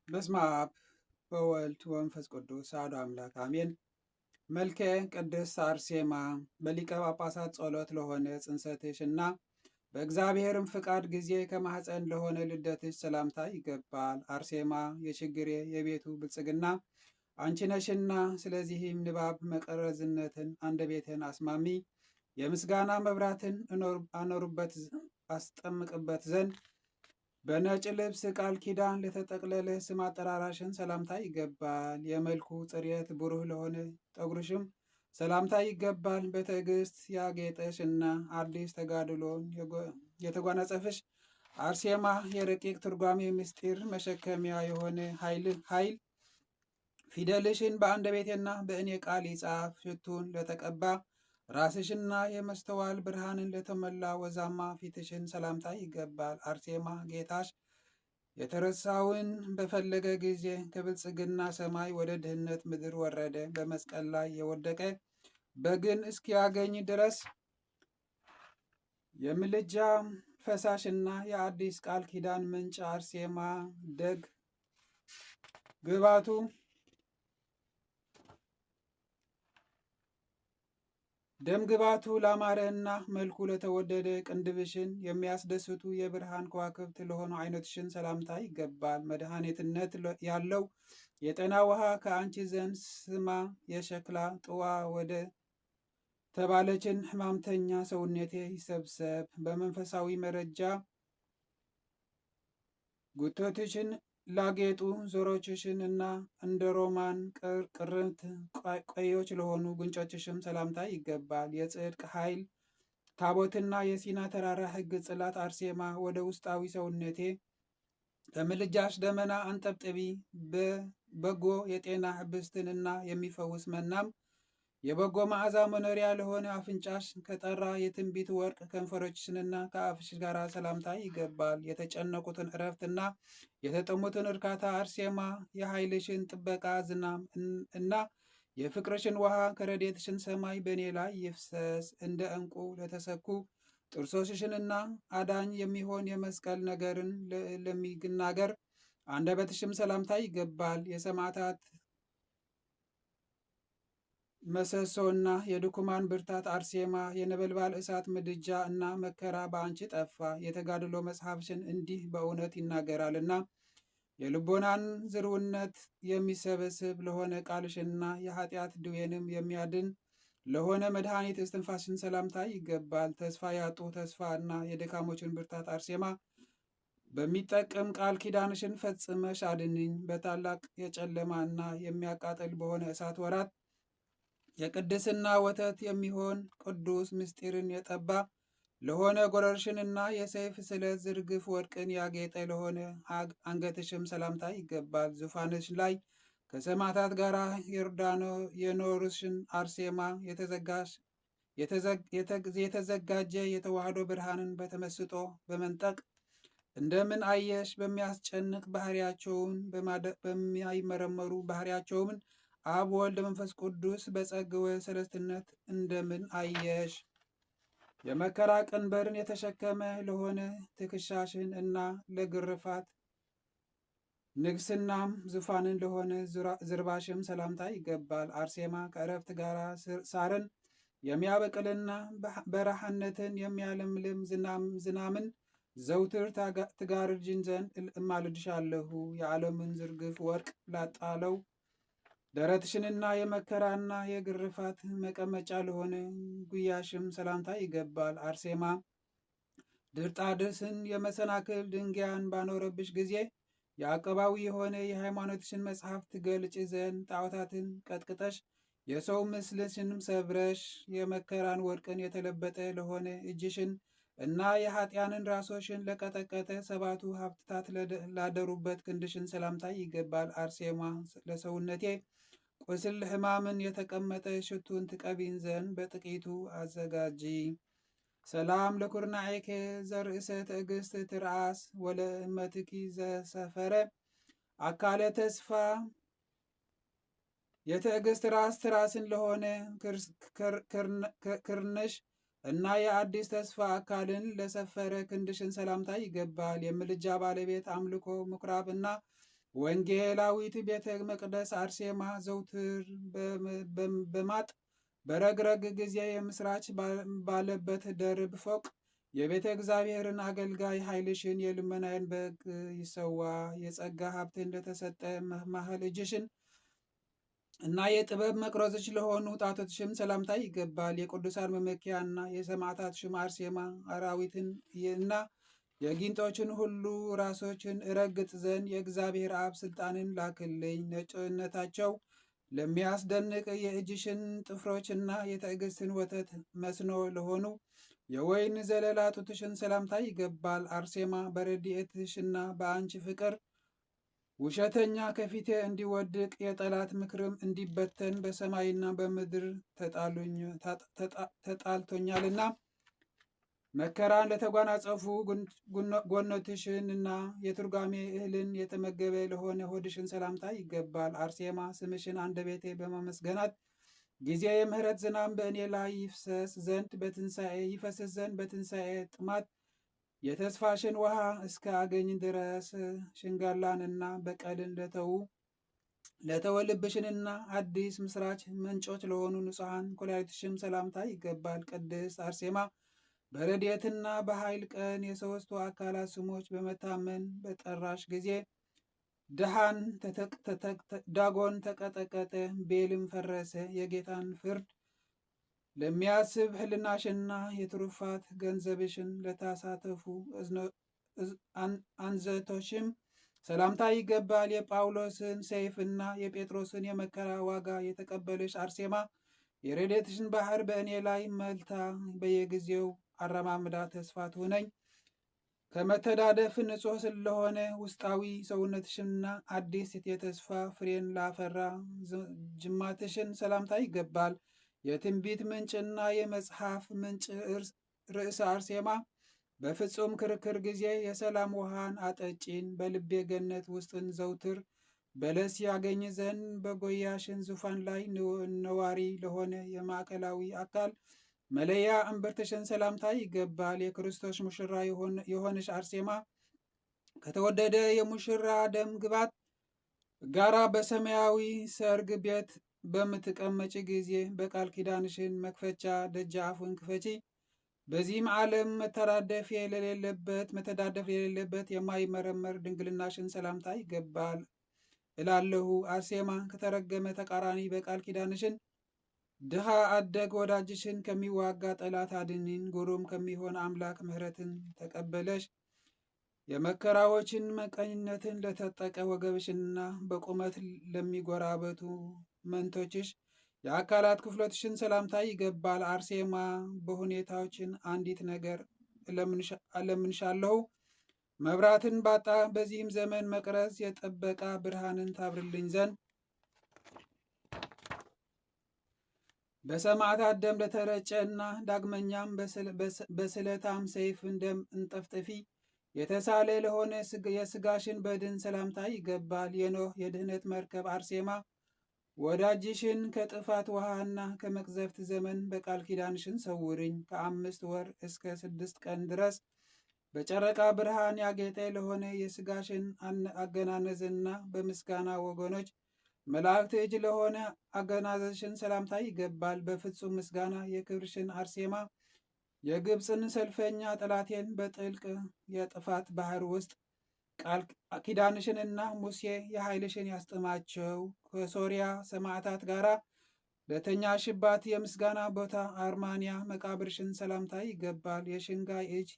በስመ አብ ወወልድ ወመንፈስ ቅዱስ አሐዱ አምላክ አሜን። መልከ ቅድስት አርሴማ በሊቀ ጳጳሳት ጸሎት ለሆነ ጽንሰትሽ እና በእግዚአብሔርም ፍቃድ ጊዜ ከማኅፀን ለሆነ ልደትሽ ሰላምታ ይገባል። አርሴማ የችግሬ የቤቱ ብልጽግና አንቺ ነሽና፣ ስለዚህም ንባብ መቀረዝነትን አንደበቴን አስማሚ፣ የምስጋና መብራትን አስጠምቅበት ዘንድ በነጭ ልብስ ቃል ኪዳን ለተጠቅለለ ስም አጠራራሽን ሰላምታ ይገባል። የመልኩ ጽሬት ብሩህ ለሆነ ጠጉርሽም ሰላምታ ይገባል። በትዕግስት ያጌጠሽ እና አዲስ ተጋድሎን የተጎናጸፍሽ አርሴማ የረቂቅ ትርጓሜ ምስጢር መሸከሚያ የሆነ ኃይል ፊደልሽን በአንደበቴና በእኔ ቃል ይጻፍ። ሽቱን ለተቀባ ራስሽና የመስተዋል ብርሃንን ለተሞላ ወዛማ ፊትሽን ሰላምታ ይገባል። አርሴማ ጌታሽ የተረሳውን በፈለገ ጊዜ ከብልጽግና ሰማይ ወደ ድህነት ምድር ወረደ። በመስቀል ላይ የወደቀ በግን እስኪያገኝ ድረስ የምልጃ ፈሳሽና የአዲስ ቃል ኪዳን ምንጭ አርሴማ ደም ግባቱ ላማረ እና መልኩ ለተወደደ ቅንድብሽን የሚያስደስቱ የብርሃን ከዋክብት ለሆኑ ዓይኖችሽን ሰላምታ ይገባል። መድኃኒትነት ያለው የጤና ውሃ ከአንቺ ዘንድ ስማ የሸክላ ጥዋ ወደ ተባለችን ሕማምተኛ ሰውነቴ ይሰብሰብ። በመንፈሳዊ መረጃ ጉቶትሽን ላጌጡ ዞሮችሽን እና እንደ ሮማን ቅርንት ቀዮች ለሆኑ ጉንጮችሽም ሰላምታ ይገባል። የጽድቅ ኃይል ታቦትና የሲና ተራራ ሕግ ጽላት አርሴማ ወደ ውስጣዊ ሰውነቴ በምልጃሽ ደመና አንጠብጥቢ። በበጎ የጤና ህብስትን እና የሚፈውስ መናም የበጎ መዓዛ መኖሪያ ለሆነ አፍንጫሽ ከጠራ የትንቢት ወርቅ ከንፈሮችሽንና ከአፍሽ ጋር ሰላምታ ይገባል። የተጨነቁትን እረፍትና የተጠሙትን እርካታ አርሴማ የኃይልሽን ጥበቃ ዝናም እና የፍቅርሽን ውሃ ከረዴትሽን ሰማይ በእኔ ላይ ይፍሰስ። እንደ ዕንቁ ለተሰኩ ጥርሶችሽንና አዳኝ የሚሆን የመስቀል ነገርን ለሚናገር አንደበትሽም ሰላምታ ይገባል። የሰማዕታት መሰሶና የድኩማን ብርታት አርሴማ የነበልባል እሳት ምድጃ እና መከራ በአንቺ ጠፋ። የተጋድሎ መጽሐፍሽን እንዲህ በእውነት ይናገራልና የልቦናን ዝርውነት የሚሰበስብ ለሆነ ቃልሽና የኃጢአት ድዌንም የሚያድን ለሆነ መድኃኒት እስትንፋስሽን ሰላምታ ይገባል። ተስፋ ያጡ ተስፋ እና የደካሞችን ብርታት አርሴማ በሚጠቅም ቃል ኪዳንሽን ፈጽመሽ አድንኝ። በታላቅ የጨለማ እና የሚያቃጥል በሆነ እሳት ወራት የቅድስና ወተት የሚሆን ቅዱስ ምስጢርን የጠባ ለሆነ ጎረርሽንና የሰይፍ ስለት ዝርግፍ ወርቅን ያጌጠ ለሆነ አንገትሽም ሰላምታ ይገባል። ዙፋንሽ ላይ ከሰማዕታት ጋር የኖርሽን አርሴማ የተዘጋጀ የተዋህዶ ብርሃንን በተመስጦ በመንጠቅ እንደምን አየሽ? በሚያስጨንቅ ባህሪያቸውን በሚያይመረመሩ ባህሪያቸውን አብ ወልድ መንፈስ ቅዱስ በጸግወ ሰለስትነት እንደምን አየሽ? የመከራ ቀንበርን የተሸከመ ለሆነ ትከሻሽን እና ለግርፋት ንግስናም ዙፋንን ለሆነ ዝርባሽም ሰላምታ ይገባል። አርሴማ ከእረፍት ጋር ሳርን የሚያበቅልና በረሃነትን የሚያለምልም ዝናምን ዘውትር ትጋርጅን ዘንድ እማልድሻለሁ። የዓለምን ዝርግፍ ወርቅ ላጣለው ደረትሽንና የመከራና የግርፋት መቀመጫ ለሆነ ጉያሽም ሰላምታ ይገባል። አርሴማ ድርጣድስን የመሰናክል ድንጋያን ባኖረብሽ ጊዜ የአቀባዊ የሆነ የሃይማኖትሽን መጽሐፍ ትገልጭ ዘንድ ጣዖታትን ቀጥቅጠሽ የሰው ምስልሽንም ሰብረሽ የመከራን ወርቅን የተለበጠ ለሆነ እጅሽን እና የኃጢያንን ራሶሽን ለቀጠቀጠ ሰባቱ ሀብታት ላደሩበት ክንድሽን ሰላምታ ይገባል። አርሴማ ለሰውነቴ ቁስል ሕማምን የተቀመጠ ሽቱን ትቀቢን ዘንድ በጥቂቱ አዘጋጂ። ሰላም ለኩርናኤከ ዘርእሰ ትዕግስት ትርአስ ወለእመትኪ ዘሰፈረ አካለ ተስፋ የትዕግስት ራስ ትራስን ለሆነ ክርንሽ እና የአዲስ ተስፋ አካልን ለሰፈረ ክንድሽን ሰላምታ ይገባል። የምልጃ ባለቤት አምልኮ ምኩራብ እና ወንጌላዊት ቤተ መቅደስ አርሴማ ዘውትር በማጥ በረግረግ ጊዜ የምስራች ባለበት ደርብ ፎቅ የቤተ እግዚአብሔርን አገልጋይ ኃይልሽን የልመናዬን በግ ይሰዋ የጸጋ ሀብት እንደተሰጠ ማህል እጅሽን እና የጥበብ መቅረዞች ለሆኑ ጣቶችሽም ሰላምታ ይገባል። የቅዱሳን መመኪያ እና የሰማዕታት ሽም አርሴማ አራዊትን እና የጊንጦችን ሁሉ ራሶችን እረግጥ ዘንድ የእግዚአብሔር አብ ስልጣንን ላክልኝ። ነጭነታቸው ለሚያስደንቅ የእጅሽን ጥፍሮችና የትዕግስትን ወተት መስኖ ለሆኑ የወይን ዘለላ ጡትሽን ሰላምታ ይገባል። አርሴማ በረድኤትሽና በአንቺ ፍቅር ውሸተኛ ከፊቴ እንዲወድቅ የጠላት ምክርም እንዲበተን በሰማይና በምድር ተጣልቶኛልና መከራን ለተጓናጸፉ ጎኖትሽንና የትርጓሜ እህልን የተመገበ ለሆነ ሆድሽን ሰላምታ ይገባል። አርሴማ ስምሽን አንደበቴ በማመስገናት ጊዜ የምህረት ዝናብ በእኔ ላይ ይፈስስ ዘንድ በትንሣኤ ጥማት የተስፋሽን ውሃ እስከ አገኝ ድረስ ሽንገላንና በቀልን ለተወልብሽንና አዲስ ምስራች መንጮች ለሆኑ ንጹሐን ኩላሊትሽም ሰላምታ ይገባል። ቅድስት አርሴማ በረድኤትና በኃይል ቀን የሦስቱ አካላት ስሞች በመታመን በጠራሽ ጊዜ ዳጎን ተቀጠቀጠ፣ ቤልም ፈረሰ። የጌታን ፍርድ ለሚያስብ ሕልናሽና የትሩፋት ገንዘብሽን ለታሳተፉ አንዘቶሽም ሰላምታ ይገባል። የጳውሎስን ሰይፍና የጴጥሮስን የመከራ ዋጋ የተቀበለሽ አርሴማ የረድኤትሽን ባህር በእኔ ላይ መልታ በየጊዜው አረማምዳ ተስፋ ትሁነኝ። ከመተዳደፍ ንጹሕ ስለሆነ ውስጣዊ ሰውነትሽንና አዲስ የተስፋ ፍሬን ላፈራ ጅማትሽን ሰላምታ ይገባል። የትንቢት ምንጭና የመጽሐፍ ምንጭ ርዕሰ አርሴማ በፍጹም ክርክር ጊዜ የሰላም ውሃን አጠጪን። በልቤ ገነት ውስጥን ዘውትር በለስ ያገኝ ዘንድ በጎያሽን ዙፋን ላይ ነዋሪ ለሆነ የማዕከላዊ አካል መለያ እምብርትሽን ሰላምታ ይገባል። የክርስቶስ ሙሽራ የሆንሽ አርሴማ ከተወደደ የሙሽራ ደም ግባት ጋራ በሰማያዊ ሰርግ ቤት በምትቀመጭ ጊዜ በቃል ኪዳንሽን መክፈቻ ደጃፉን ክፈቺ። በዚህም ዓለም መተዳደፍ የሌለበት የማይመረመር ድንግልናሽን ሰላምታ ይገባል እላለሁ። አርሴማ ከተረገመ ተቃራኒ በቃል ኪዳንሽን ድሃ አደግ ወዳጅሽን ከሚዋጋ ጠላት አድኒን። ጉሩም ከሚሆን አምላክ ምሕረትን ተቀበለሽ። የመከራዎችን መቀኝነትን ለተጠቀ ወገብሽንና በቁመት ለሚጎራበቱ መንቶችሽ የአካላት ክፍሎችሽን ሰላምታ ይገባል። አርሴማ በሁኔታዎችን አንዲት ነገር እለምንሻለሁ፣ መብራትን ባጣ በዚህም ዘመን መቅረዝ የጠበቃ ብርሃንን ታብርልኝ ዘንድ በሰማዕታት ደም ለተረጨ እና ዳግመኛም በስለታም ሰይፍ ደም እንጠፍጥፊ የተሳለ ለሆነ የስጋሽን በድን ሰላምታ ይገባል። የኖህ የድህነት መርከብ አርሴማ ወዳጅሽን ከጥፋት ውሃና ከመቅዘፍት ዘመን በቃል ኪዳንሽን ሰውርኝ። ከ5 ወር እስከ 6 ቀን ድረስ በጨረቃ ብርሃን ያጌጠ ለሆነ የስጋሽን አገናነዝና በምስጋና ወገኖች መላእክት እጅ ለሆነ አገናዘዝሽን ሰላምታ ይገባል። በፍጹም ምስጋና የክብርሽን አርሴማ የግብፅን ሰልፈኛ ጠላቴን በጥልቅ የጥፋት ባህር ውስጥ ቃል ኪዳንሽንና ሙሴ የኃይልሽን ያስጥማቸው። ከሶርያ ሰማዕታት ጋር ለተኛሽባት የምስጋና ቦታ አርማንያ መቃብርሽን ሰላምታ ይገባል። የሽንጋይ እጅ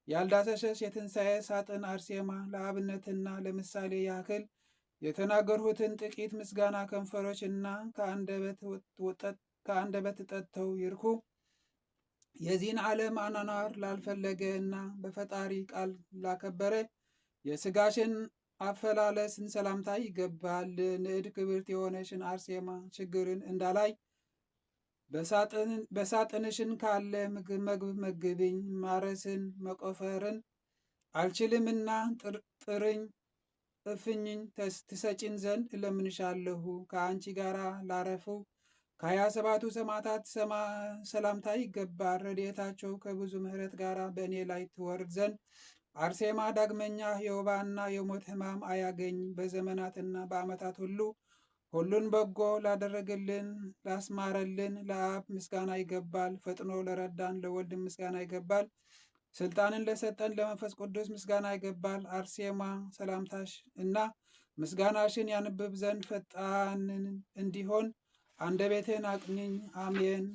ያልዳሰሰሽ የትንሣኤ ሳጥን አርሴማ ለአብነትና ለምሳሌ ያክል የተናገርሁትን ጥቂት ምስጋና ከንፈሮች እና ከአንደበት ጠጥተው ይርኩ። የዚህን ዓለም አኗኗር ላልፈለገ እና በፈጣሪ ቃል ላከበረ የስጋሽን አፈላለስን ሰላምታ ይገባል። ንዕድ ክብርት የሆነሽን አርሴማ ችግርን እንዳላይ በሳጥንሽን ካለ ምግብ መግብኝ። ማረስን መቆፈርን አልችልምና ጥርኝ እፍኝኝ ትሰጪን ዘንድ እለምንሻለሁ። ከአንቺ ጋር ላረፉ ከ27ቱ ሰማዕታት ሰላምታ ይገባል። ረድኤታቸው ከብዙ ምሕረት ጋር በእኔ ላይ ትወርድ ዘንድ አርሴማ ዳግመኛ የወባና የሞት ሕማም አያገኝ። በዘመናትና በዓመታት ሁሉ ሁሉን በጎ ላደረገልን ላስማረልን ለአብ ምስጋና ይገባል። ፈጥኖ ለረዳን ለወልድ ምስጋና ይገባል። ስልጣንን ለሰጠን ለመንፈስ ቅዱስ ምስጋና ይገባል። አርሴማ ሰላምታሽ እና ምስጋናሽን ያንብብ ዘንድ ፈጣንን እንዲሆን አንደበቴን አቅኝኝ። አሜን።